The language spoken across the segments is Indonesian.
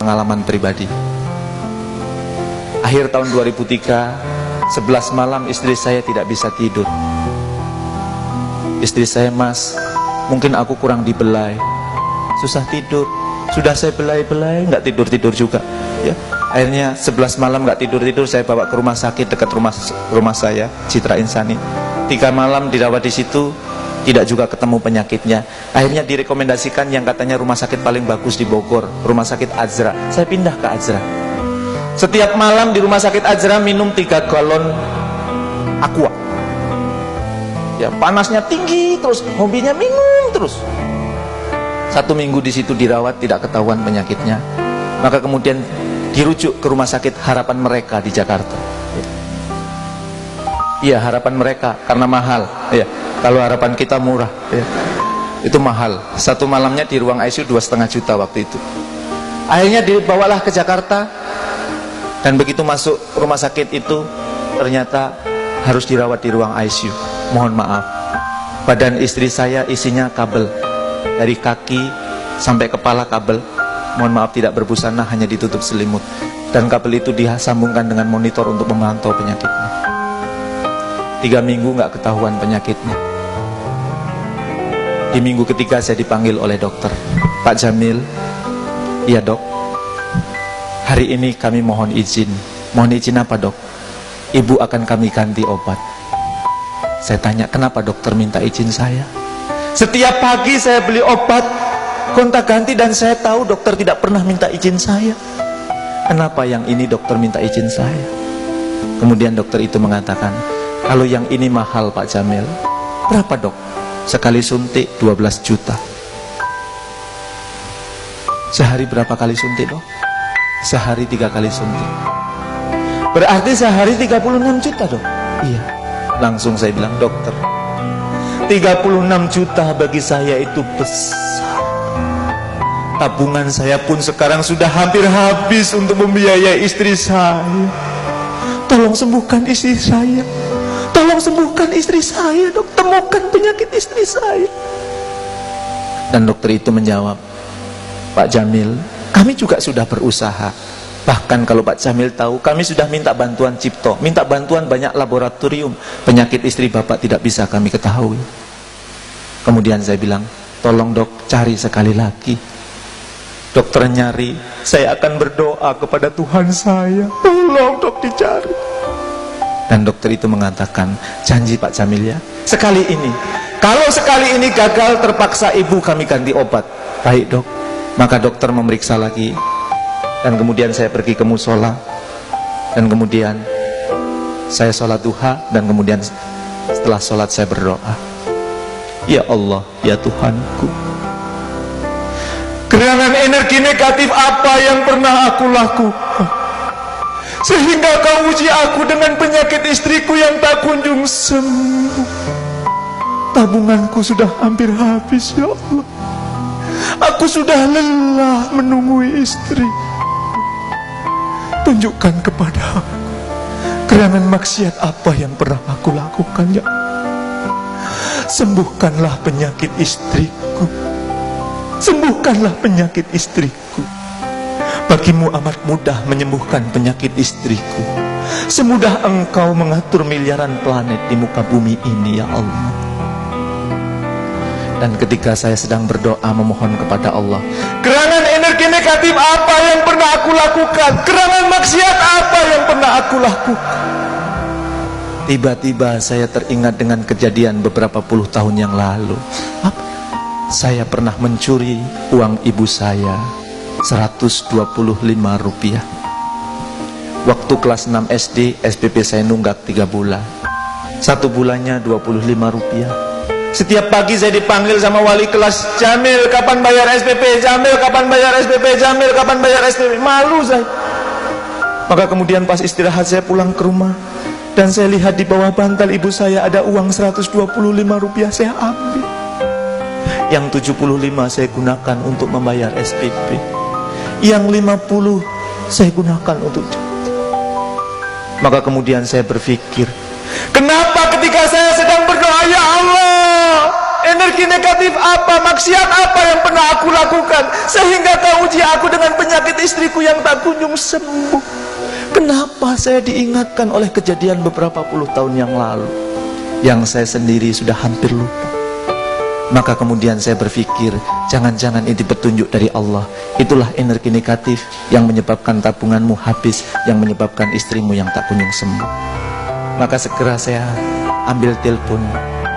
pengalaman pribadi. Akhir tahun 2003, 11 malam istri saya tidak bisa tidur. Istri saya, "Mas, mungkin aku kurang dibelai, susah tidur." Sudah saya belai-belai, nggak tidur-tidur juga ya. Akhirnya 11 malam nggak tidur-tidur, saya bawa ke rumah sakit dekat rumah saya, Citra Insani. 3 malam dirawat di situ, tidak juga ketemu penyakitnya. Akhirnya direkomendasikan yang katanya rumah sakit paling bagus di Bogor, Rumah Sakit Azra. Saya pindah ke Azra. Setiap malam di Rumah Sakit Azra minum 3 galon aqua. Ya, panasnya tinggi terus, hobinya minum terus. 1 minggu di situ dirawat, tidak ketahuan penyakitnya. Maka kemudian dirujuk ke Rumah Sakit Harapan Mereka di Jakarta. Iya, Harapan Mereka karena mahal. Ya, kalau harapan kita murah. Ya, itu mahal. 1 malamnya di ruang ICU 2,5 juta waktu itu. Akhirnya dibawalah ke Jakarta, dan begitu masuk rumah sakit itu ternyata harus dirawat di ruang ICU. Mohon maaf, badan istri saya isinya kabel. Dari kaki sampai kepala kabel, mohon maaf tidak berbusana, hanya ditutup selimut. Dan kabel itu disambungkan dengan monitor untuk memantau penyakitnya. 3 minggu nggak ketahuan penyakitnya. Di minggu ketiga saya dipanggil oleh dokter. "Pak Jamil." "Iya dok, hari ini kami mohon izin." "Mohon izin apa dok?" "Ibu akan kami ganti obat." Saya tanya, "Kenapa dokter minta izin saya?" "Setiap pagi saya beli obat gonta-ganti dan saya tahu dokter tidak pernah minta izin saya. Kenapa yang ini dokter minta izin saya?" Kemudian dokter itu mengatakan, "Kalau yang ini mahal Pak Jamil." "Berapa dok?" "Sekali suntik 12 juta. "Sehari berapa kali suntik dok?" "Sehari 3 kali suntik." "Berarti sehari 36 juta dok?" "Iya." Langsung saya bilang, "Dokter, 36 juta bagi saya itu besar. Tabungan saya pun sekarang sudah hampir habis untuk membiayai istri saya. Tolong sembuhkan istri saya. Tolong sembuhkan istri saya dok. Temukan penyakit istri saya." Dan dokter itu menjawab, "Pak Jamil, kami juga sudah berusaha. Bahkan kalau Pak Jamil tahu, kami sudah minta bantuan Cipto, minta bantuan banyak laboratorium. Penyakit istri Bapak tidak bisa kami ketahui." Kemudian saya bilang, "Tolong dok, cari sekali lagi." Dokter nyari, "Saya akan berdoa kepada Tuhan saya. Tolong dok dicari." Dan dokter itu mengatakan, "Janji Pak Jamil ya, sekali ini. Kalau sekali ini gagal, terpaksa ibu kami ganti obat." "Baik dok." Maka dokter memeriksa lagi. Dan kemudian saya pergi ke musola. Dan kemudian saya sholat duha. Dan kemudian setelah sholat saya berdoa, "Ya Allah, ya Tuhanku, gerangan energi negatif apa yang pernah aku lakukan sehingga kau uji aku dengan penyakit istriku yang tak kunjung sembuh. Tabunganku sudah hampir habis ya Allah. Aku sudah lelah menunggui istri. Tunjukkan kepada aku gerangan maksiat apa yang pernah aku lakukan ya. Sembuhkanlah penyakit istriku. Sembuhkanlah penyakit istriku. Bagimu amat mudah menyembuhkan penyakit istriku. Semudah engkau mengatur miliaran planet di muka bumi ini ya Allah." Dan ketika saya sedang berdoa memohon kepada Allah, gerangan energi negatif apa yang pernah aku lakukan, gerangan maksiat apa yang pernah aku lakukan, tiba-tiba saya teringat dengan kejadian beberapa puluh tahun yang lalu. Saya pernah mencuri uang ibu saya 125 rupiah. Waktu kelas 6 SD, SPP saya nunggak 3 bulan. 1 bulannya 25 rupiah. Setiap pagi saya dipanggil sama wali kelas, "Jamil, kapan bayar SPP? Jamil, kapan bayar SPP? Jamil, kapan bayar SPP?" Malu saya. Maka kemudian pas istirahat saya pulang ke rumah, dan saya lihat di bawah bantal ibu saya ada uang 125 rupiah, saya ambil. Yang 75 saya gunakan untuk membayar SPP. Yang 50 saya gunakan untuk cuti. Maka kemudian saya berpikir, kenapa ketika saya sedang berdoa, "Ya Allah, Energi negatif apa, maksiat apa yang pernah aku lakukan sehingga kau uji aku dengan penyakit istriku yang tak kunjung sembuh? Kenapa saya diingatkan oleh kejadian beberapa puluh tahun yang lalu yang saya sendiri sudah hampir lupa? Maka kemudian saya berpikir, jangan-jangan ini petunjuk dari Allah. Itulah energi negatif yang menyebabkan tabunganmu habis, yang menyebabkan istrimu yang tak kunjung sembuh. Maka segera saya ambil telepon,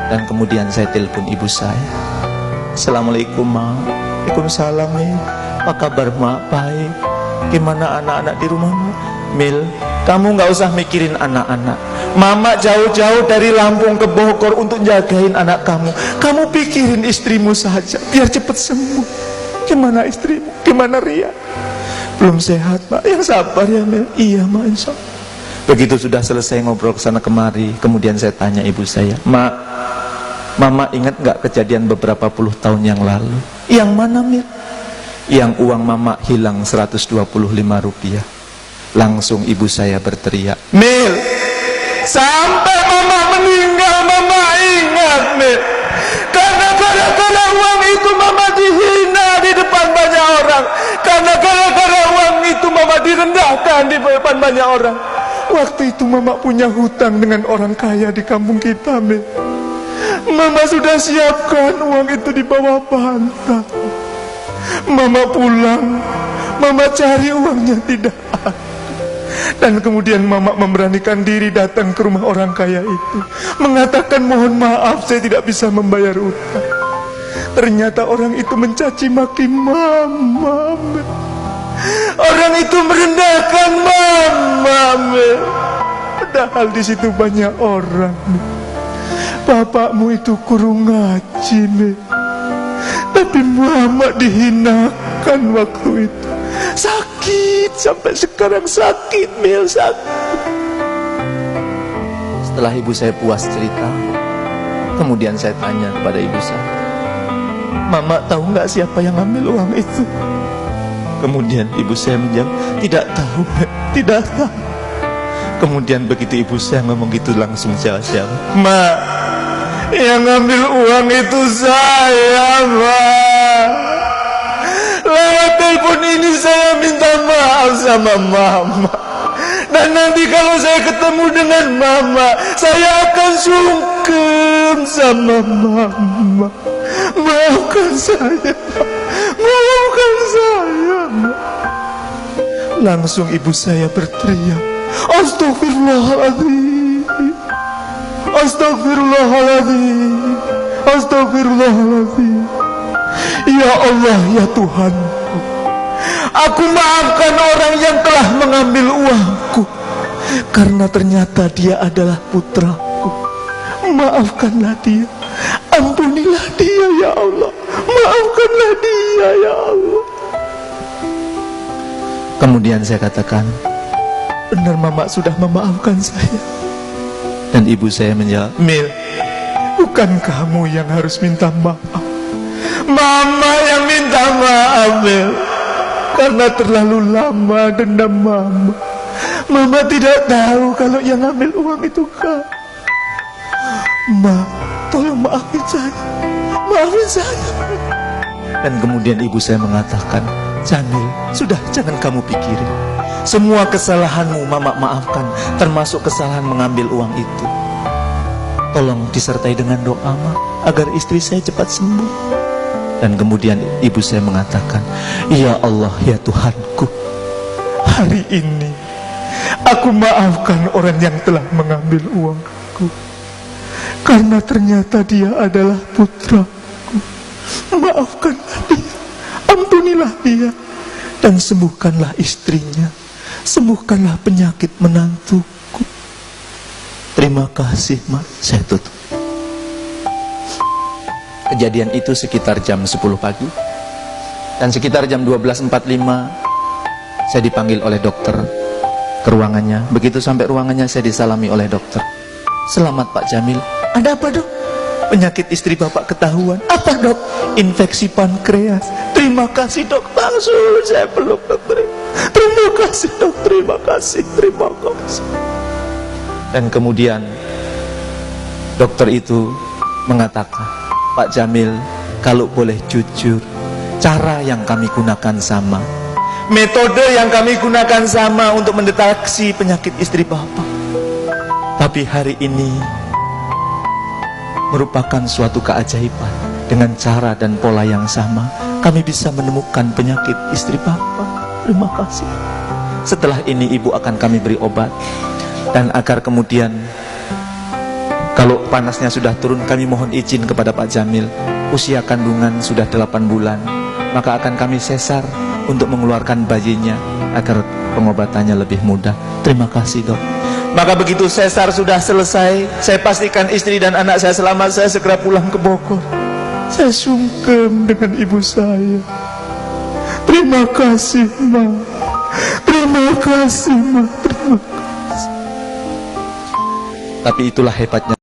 dan kemudian saya telepon ibu saya. Assalamualaikum, Ma. Waalaikumsalam, Mil. Apa kabar, Ma? Baik. Gimana anak-anak di rumahmu? Mil, kamu gak usah mikirin anak-anak. Mama jauh-jauh dari Lampung ke Bogor untuk jagain anak kamu. Kamu pikirin istrimu saja, biar cepat sembuh. Gimana istrimu? Gimana Ria? Belum sehat, Pak. Yang sabar ya, Mil. Iya, Ma, insya Allah. Begitu sudah selesai ngobrol kesana kemari, kemudian saya tanya ibu saya, Ma, Mama ingat gak kejadian beberapa puluh tahun yang lalu? Yang mana, Mil? Yang uang Mama hilang 125 rupiah. Langsung ibu saya berteriak, Mil, sampai Mama meninggal Mama ingat, Mil. Karena gara-gara uang itu Mama dihina di depan banyak orang. Karena gara-gara uang itu Mama direndahkan di depan banyak orang. Waktu itu Mama punya hutang dengan orang kaya di kampung kita, Mil. Mama sudah siapkan uang itu di bawah bantal. Mama pulang, Mama cari uangnya tidak ada. Dan kemudian Mama memberanikan diri datang ke rumah orang kaya itu, mengatakan mohon maaf saya tidak bisa membayar utang. Ternyata orang itu mencaci maki Mama. Orang itu merendahkan Mama. Padahal di situ banyak orang. Bapakmu itu kurung ngaji, tapi Mama dihinakan waktu itu. Sakit, sampai sekarang sakit, Mil, sakit. Setelah ibu saya puas cerita, kemudian saya tanya kepada ibu saya, Mama tahu nggak siapa yang ambil uang itu? Kemudian ibu saya menjawab, tidak tahu, tidak tahu. Kemudian begitu ibu saya ngomong gitu langsung saya jawab, Ma, yang ambil uang itu saya, Ma. Lewat telepon ini saya minta maaf sama Mama. Dan nanti kalau saya ketemu dengan Mama, saya akan sungkem sama Mama. Maafkan saya, maafkan saya, Ma. Langsung ibu saya berteriak, Astagfirullahaladzim, Astagfirullahaladzim, Astagfirullahaladzim. Ya Allah, ya Tuhan, aku maafkan orang yang telah mengambil uangku, karena ternyata dia adalah putraku. Maafkanlah dia, ampunilah dia ya Allah, maafkanlah dia ya Allah. Kemudian saya katakan, benar Mama sudah memaafkan saya. Dan ibu saya menjawab, Mil, bukan kamu yang harus minta maaf, Mama yang minta maaf, Mil. Karena terlalu lama dendam Mama. Mama tidak tahu kalau yang ambil uang itu kamu. Ma, tolong maafin saya, maafin saya. Dan kemudian ibu saya mengatakan, Jamil, sudah jangan kamu pikirin. Semua kesalahanmu Mama maafkan, termasuk kesalahan mengambil uang itu. Tolong disertai dengan doa, Ma, agar istri saya cepat sembuh. Dan kemudian ibu saya mengatakan, ya Allah, ya Tuhanku, hari ini aku maafkan orang yang telah mengambil uangku, karena ternyata dia adalah putraku. Maafkanlah dia, ampunilah dia, dan sembuhkanlah istrinya, sembuhkanlah penyakit menantuku. Terima kasih, Ma. Saya tutup. Kejadian itu sekitar jam 10 pagi. Dan sekitar jam 12.45 saya dipanggil oleh dokter ke ruangannya. Begitu sampai ruangannya saya disalami oleh dokter. Selamat Pak Jamil. Ada apa, Dok? Penyakit istri Bapak ketahuan. Apa, Dok? Infeksi pankreas. Terima kasih, Dok. Langsung saya peluk dokter. Terima kasih, Dok. Terima kasih. Terima kasih. Dan kemudian dokter itu mengatakan, Pak Jamil, kalau boleh jujur, cara yang kami gunakan sama, metode yang kami gunakan sama untuk mendeteksi penyakit istri Bapak. Tapi hari ini merupakan suatu keajaiban. Dengan cara dan pola yang sama, kami bisa menemukan penyakit istri Bapak. Terima kasih. Setelah ini ibu akan kami beri obat, dan agar kemudian kalau panasnya sudah turun, kami mohon izin kepada Pak Jamil, usia kandungan sudah 8 bulan, maka akan kami sesar untuk mengeluarkan bayinya agar pengobatannya lebih mudah. Terima kasih, Dok. Maka begitu sesar sudah selesai, saya pastikan istri dan anak saya selamat, saya segera pulang ke Bogor. Saya sungkem dengan ibu saya. Terima kasih, Ma. Terima kasih, Ma. Terima kasih. Tapi itulah hebatnya